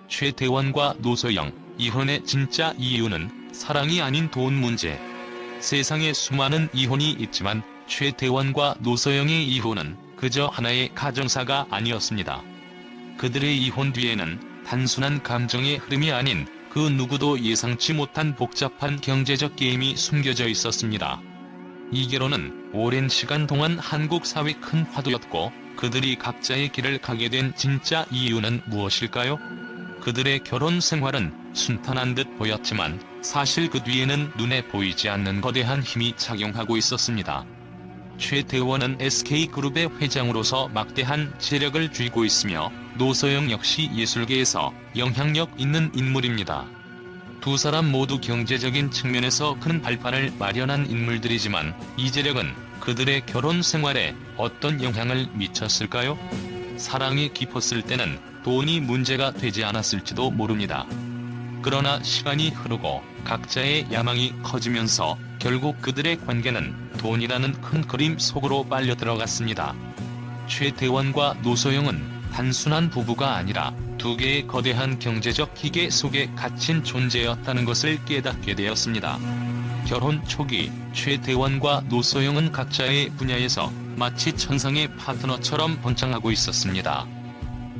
최태원과 노소영, 이혼의 진짜 이유는 사랑이 아닌 돈 문제. 세상에 수많은 이혼이 있지만 최태원과 노소영의 이혼은 그저 하나의 가정사가 아니었습니다. 그들의 이혼 뒤에는 단순한 감정의 흐름이 아닌 그 누구도 예상치 못한 복잡한 경제적 게임이 숨겨져 있었습니다. 이 결혼은 오랜 시간 동안 한국 사회의 큰 화두였고, 그들이 각자의 길을 가게 된 진짜 이유는 무엇일까요? 그들의 결혼 생활은 순탄한 듯 보였지만 사실 그 뒤에는 눈에 보이지 않는 거대한 힘이 작용하고 있었습니다. 최태원은 SK그룹의 회장으로서 막대한 재력을 쥐고 있으며 노소영 역시 예술계에서 영향력 있는 인물입니다. 두 사람 모두 경제적인 측면에서 큰 발판을 마련한 인물들이지만 이 재력은 그들의 결혼 생활에 어떤 영향을 미쳤을까요? 사랑이 깊었을 때는 돈이 문제가 되지 않았을지도 모릅니다. 그러나 시간이 흐르고 각자의 야망이 커지면서 결국 그들의 관계는 돈이라는 큰 그림 속으로 빨려 들어갔습니다. 최태원과 노소영은 단순한 부부가 아니라 두 개의 거대한 경제적 기계 속에 갇힌 존재였다는 것을 깨닫게 되었습니다. 결혼 초기 최태원과 노소영은 각자의 분야에서 마치 천상의 파트너처럼 번창하고 있었습니다.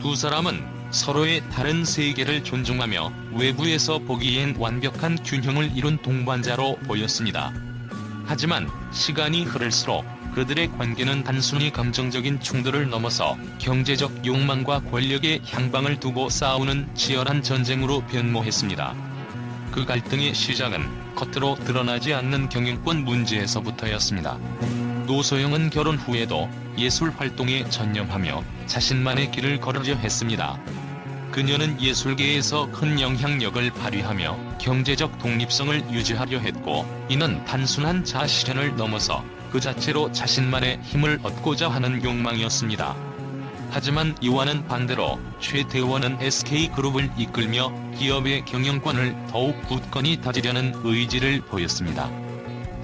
두 사람은 서로의 다른 세계를 존중하며 외부에서 보기엔 완벽한 균형을 이룬 동반자로 보였습니다. 하지만 시간이 흐를수록 그들의 관계는 단순히 감정적인 충돌을 넘어서 경제적 욕망과 권력의 향방을 두고 싸우는 치열한 전쟁으로 변모했습니다. 그 갈등의 시작은 겉으로 드러나지 않는 경영권 문제에서부터였습니다. 노소영은 결혼 후에도 예술 활동에 전념하며 자신만의 길을 걸으려 했습니다. 그녀는 예술계에서 큰 영향력을 발휘하며 경제적 독립성을 유지하려 했고, 이는 단순한 자아실현을 넘어서 그 자체로 자신만의 힘을 얻고자 하는 욕망이었습니다. 하지만 이와는 반대로 최태원은 SK그룹을 이끌며 기업의 경영권을 더욱 굳건히 다지려는 의지를 보였습니다.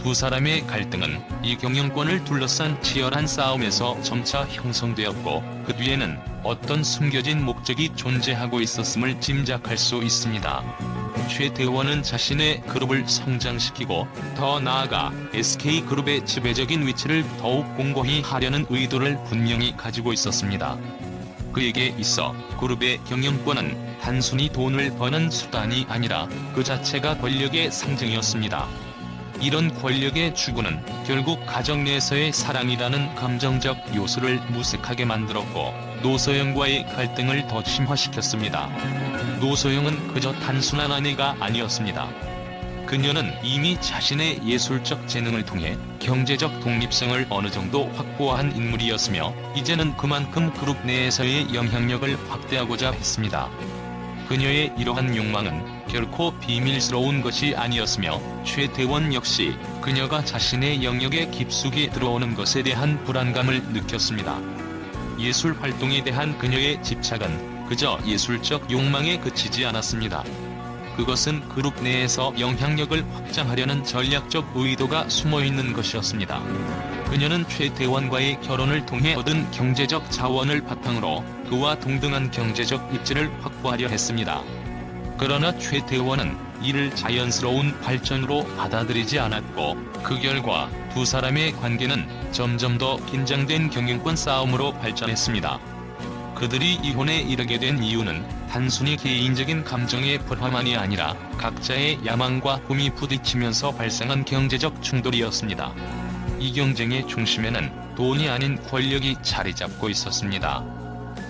두 사람의 갈등은 이 경영권을 둘러싼 치열한 싸움에서 점차 형성되었고, 그 뒤에는 어떤 숨겨진 목적이 존재하고 있었음을 짐작할 수 있습니다. 최태원은 자신의 그룹을 성장시키고 더 나아가 SK그룹의 지배적인 위치를 더욱 공고히 하려는 의도를 분명히 가지고 있었습니다. 그에게 있어 그룹의 경영권은 단순히 돈을 버는 수단이 아니라 그 자체가 권력의 상징이었습니다. 이런 권력의 추구는 결국 가정 내에서의 사랑이라는 감정적 요소를 무색하게 만들었고, 노소영과의 갈등을 더 심화시켰습니다. 노소영은 그저 단순한 아내가 아니었습니다. 그녀는 이미 자신의 예술적 재능을 통해 경제적 독립성을 어느 정도 확보한 인물이었으며, 이제는 그만큼 그룹 내에서의 영향력을 확대하고자 했습니다. 그녀의 이러한 욕망은 결코 비밀스러운 것이 아니었으며, 최태원 역시 그녀가 자신의 영역에 깊숙이 들어오는 것에 대한 불안감을 느꼈습니다. 예술 활동에 대한 그녀의 집착은 그저 예술적 욕망에 그치지 않았습니다. 그것은 그룹 내에서 영향력을 확장하려는 전략적 의도가 숨어있는 것이었습니다. 그녀는 최태원과의 결혼을 통해 얻은 경제적 자원을 바탕으로 그와 동등한 경제적 입지를 확보하려 했습니다. 그러나 최태원은 이를 자연스러운 발전으로 받아들이지 않았고, 그 결과 두 사람의 관계는 점점 더 긴장된 경영권 싸움으로 발전했습니다. 그들이 이혼에 이르게 된 이유는 단순히 개인적인 감정의 불화만이 아니라 각자의 야망과 꿈이 부딪히면서 발생한 경제적 충돌이었습니다. 이 경쟁의 중심에는 돈이 아닌 권력이 자리 잡고 있었습니다.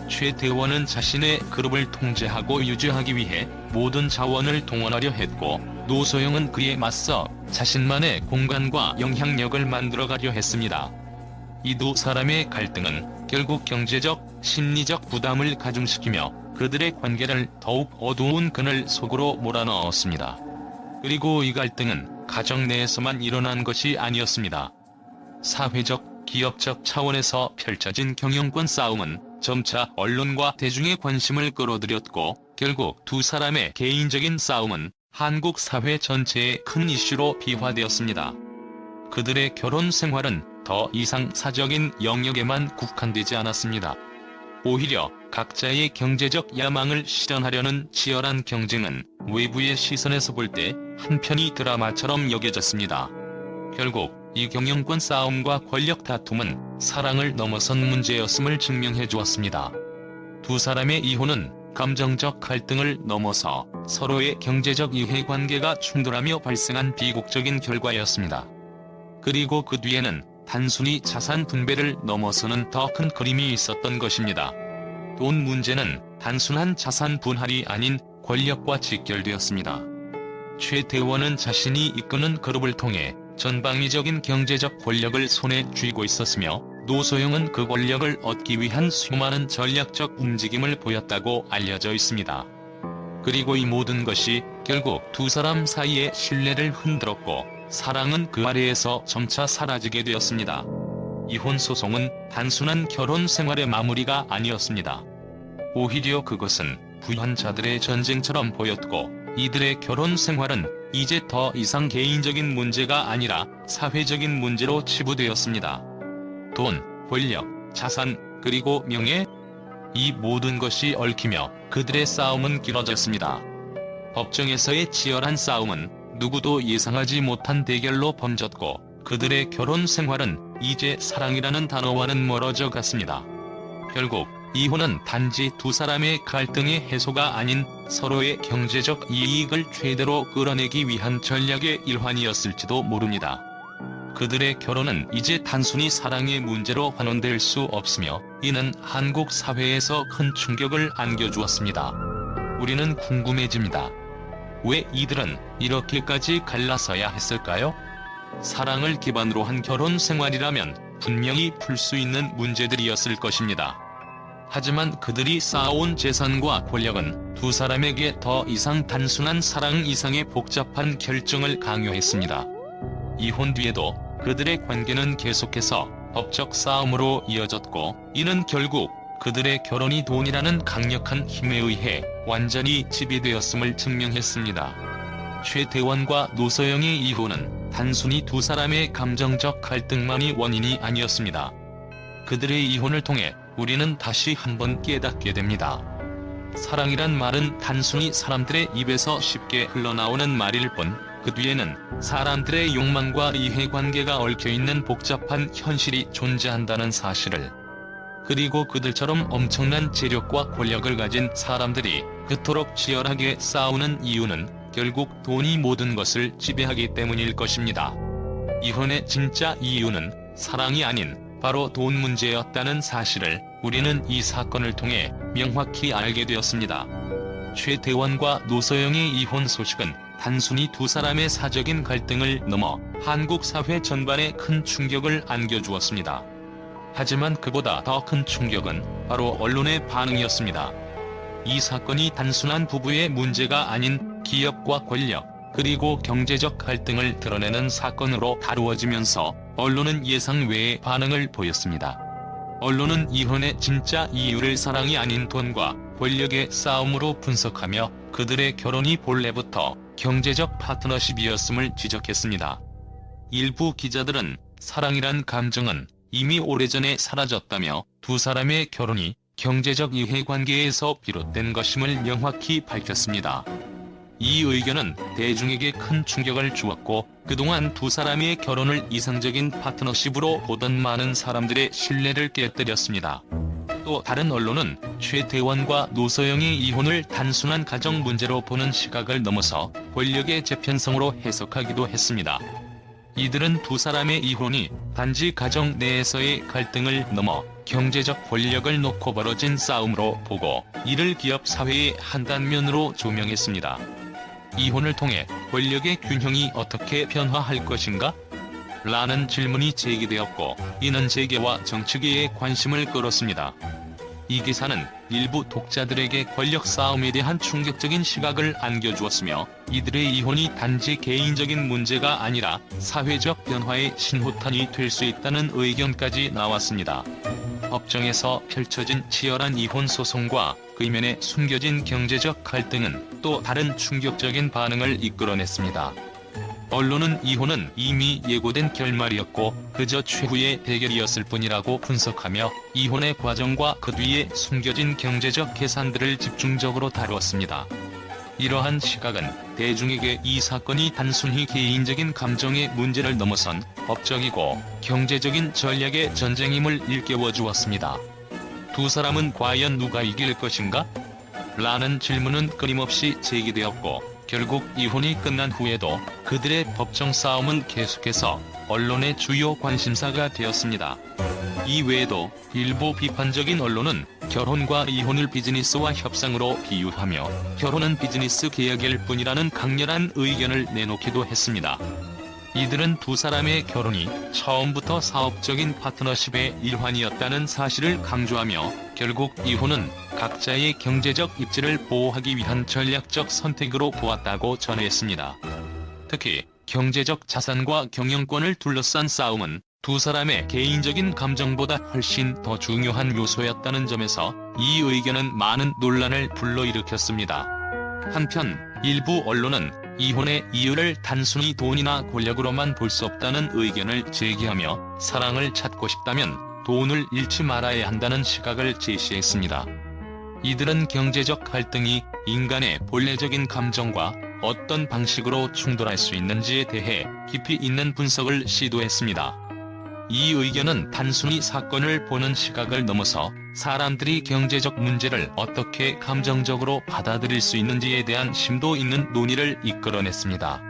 최태원은 자신의 그룹을 통제하고 유지하기 위해 모든 자원을 동원하려 했고, 노소영은 그에 맞서 자신만의 공간과 영향력을 만들어가려 했습니다. 이 두 사람의 갈등은 결국 경제적, 심리적 부담을 가중시키며 그들의 관계를 더욱 어두운 그늘 속으로 몰아넣었습니다. 그리고 이 갈등은 가정 내에서만 일어난 것이 아니었습니다. 사회적, 기업적 차원에서 펼쳐진 경영권 싸움은 점차 언론과 대중의 관심을 끌어들였고, 결국 두 사람의 개인적인 싸움은 한국 사회 전체의 큰 이슈로 비화되었습니다. 그들의 결혼 생활은 더 이상 사적인 영역에만 국한되지 않았습니다. 오히려 각자의 경제적 야망을 실현하려는 치열한 경쟁은 외부의 시선에서 볼 때 한편이 드라마처럼 여겨졌습니다. 결국 이 경영권 싸움과 권력 다툼은 사랑을 넘어선 문제였음을 증명해 주었습니다. 두 사람의 이혼은 감정적 갈등을 넘어서 서로의 경제적 이해관계가 충돌하며 발생한 비극적인 결과였습니다. 그리고 그 뒤에는 단순히 자산 분배를 넘어서는 더 큰 그림이 있었던 것입니다. 돈 문제는 단순한 자산 분할이 아닌 권력과 직결되었습니다. 최태원은 자신이 이끄는 그룹을 통해 전방위적인 경제적 권력을 손에 쥐고 있었으며, 노소영은 그 권력을 얻기 위한 수많은 전략적 움직임을 보였다고 알려져 있습니다. 그리고 이 모든 것이 결국 두 사람 사이의 신뢰를 흔들었고, 사랑은 그 아래에서 점차 사라지게 되었습니다. 이혼 소송은 단순한 결혼 생활의 마무리가 아니었습니다. 오히려 그것은 부유한 자들의 전쟁처럼 보였고, 이들의 결혼 생활은 이제 더 이상 개인적인 문제가 아니라 사회적인 문제로 치부되었습니다. 돈, 권력, 자산, 그리고 명예, 이 모든 것이 얽히며 그들의 싸움은 길어졌습니다. 법정에서의 치열한 싸움은 누구도 예상하지 못한 대결로 번졌고, 그들의 결혼 생활은 이제 사랑이라는 단어와는 멀어져 갔습니다. 결국 이혼은 단지 두 사람의 갈등의 해소가 아닌 서로의 경제적 이익을 최대로 끌어내기 위한 전략의 일환이었을지도 모릅니다. 그들의 결혼은 이제 단순히 사랑의 문제로 환원될 수 없으며, 이는 한국 사회에서 큰 충격을 안겨주었습니다. 우리는 궁금해집니다. 왜 이들은 이렇게까지 갈라서야 했을까요? 사랑을 기반으로 한 결혼 생활이라면 분명히 풀 수 있는 문제들이었을 것입니다. 하지만 그들이 쌓아온 재산과 권력은 두 사람에게 더 이상 단순한 사랑 이상의 복잡한 결정을 강요했습니다. 이혼 뒤에도 그들의 관계는 계속해서 법적 싸움으로 이어졌고, 이는 결국 그들의 결혼이 돈이라는 강력한 힘에 의해 완전히 지배되었음을 증명했습니다. 최태원과 노소영의 이혼은 단순히 두 사람의 감정적 갈등만이 원인이 아니었습니다. 그들의 이혼을 통해 우리는 다시 한번 깨닫게 됩니다. 사랑이란 말은 단순히 사람들의 입에서 쉽게 흘러나오는 말일 뿐, 그 뒤에는 사람들의 욕망과 이해관계가 얽혀있는 복잡한 현실이 존재한다는 사실을, 그리고 그들처럼 엄청난 재력과 권력을 가진 사람들이 그토록 치열하게 싸우는 이유는 결국 돈이 모든 것을 지배하기 때문일 것입니다. 이혼의 진짜 이유는 사랑이 아닌 바로 돈 문제였다는 사실을 우리는 이 사건을 통해 명확히 알게 되었습니다. 최태원과 노소영의 이혼 소식은 단순히 두 사람의 사적인 갈등을 넘어 한국 사회 전반에 큰 충격을 안겨주었습니다. 하지만 그보다 더 큰 충격은 바로 언론의 반응이었습니다. 이 사건이 단순한 부부의 문제가 아닌 기업과 권력, 그리고 경제적 갈등을 드러내는 사건으로 다루어지면서 언론은 예상 외의 반응을 보였습니다. 언론은 이혼의 진짜 이유를 사랑이 아닌 돈과 권력의 싸움으로 분석하며 그들의 결혼이 본래부터 경제적 파트너십이었음을 지적했습니다. 일부 기자들은 사랑이란 감정은 이미 오래전에 사라졌다며 두 사람의 결혼이 경제적 이해관계에서 비롯된 것임을 명확히 밝혔습니다. 이 의견은 대중에게 큰 충격을 주었고, 그동안 두 사람의 결혼을 이상적인 파트너십으로 보던 많은 사람들의 신뢰를 깨뜨렸습니다. 또 다른 언론은 최태원과 노소영의 이혼을 단순한 가정 문제로 보는 시각을 넘어서 권력의 재편성으로 해석하기도 했습니다. 이들은 두 사람의 이혼이 단지 가정 내에서의 갈등을 넘어 경제적 권력을 놓고 벌어진 싸움으로 보고, 이를 기업 사회의 한 단면으로 조명했습니다. 이혼을 통해 권력의 균형이 어떻게 변화할 것인가? 라는 질문이 제기되었고, 이는 재계와 정치계의 관심을 끌었습니다. 이 기사는 일부 독자들에게 권력 싸움에 대한 충격적인 시각을 안겨주었으며, 이들의 이혼이 단지 개인적인 문제가 아니라 사회적 변화의 신호탄이 될 수 있다는 의견까지 나왔습니다. 법정에서 펼쳐진 치열한 이혼 소송과 그 이면에 숨겨진 경제적 갈등은 또 다른 충격적인 반응을 이끌어냈습니다. 언론은 이혼은 이미 예고된 결말이었고 그저 최후의 대결이었을 뿐이라고 분석하며 이혼의 과정과 그 뒤에 숨겨진 경제적 계산들을 집중적으로 다루었습니다. 이러한 시각은 대중에게 이 사건이 단순히 개인적인 감정의 문제를 넘어선 법적이고 경제적인 전략의 전쟁임을 일깨워 주었습니다. 두 사람은 과연 누가 이길 것인가? 라는 질문은 끊임없이 제기되었고 결국 이혼이 끝난 후에도 그들의 법정 싸움은 계속해서 언론의 주요 관심사가 되었습니다. 이 외에도 일부 비판적인 언론은 결혼과 이혼을 비즈니스와 협상으로 비유하며 결혼은 비즈니스 계약일 뿐이라는 강렬한 의견을 내놓기도 했습니다. 이들은 두 사람의 결혼이 처음부터 사업적인 파트너십의 일환이었다는 사실을 강조하며 결국 이혼은 각자의 경제적 입지를 보호하기 위한 전략적 선택으로 보았다고 전했습니다. 특히 경제적 자산과 경영권을 둘러싼 싸움은 두 사람의 개인적인 감정보다 훨씬 더 중요한 요소였다는 점에서 이 의견은 많은 논란을 불러일으켰습니다. 한편 일부 언론은 이혼의 이유를 단순히 돈이나 권력으로만 볼 수 없다는 의견을 제기하며 사랑을 찾고 싶다면 돈을 잃지 말아야 한다는 시각을 제시했습니다. 이들은 경제적 갈등이 인간의 본래적인 감정과 어떤 방식으로 충돌할 수 있는지에 대해 깊이 있는 분석을 시도했습니다. 이 의견은 단순히 사건을 보는 시각을 넘어서 사람들이 경제적 문제를 어떻게 감정적으로 받아들일 수 있는지에 대한 심도 있는 논의를 이끌어냈습니다.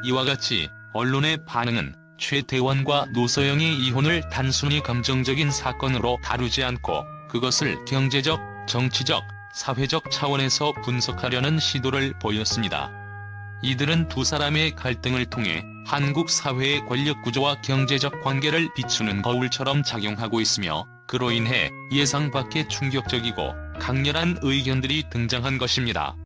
이와 같이 언론의 반응은 최태원과 노서영의 이혼을 단순히 감정적인 사건으로 다루지 않고 그것을 경제적, 정치적, 사회적 차원에서 분석하려는 시도를 보였습니다. 이들은 두 사람의 갈등을 통해 한국 사회의 권력 구조와 경제적 관계를 비추는 거울처럼 작용하고 있으며 그로 인해 예상 밖의 충격적이고 강렬한 의견들이 등장한 것입니다.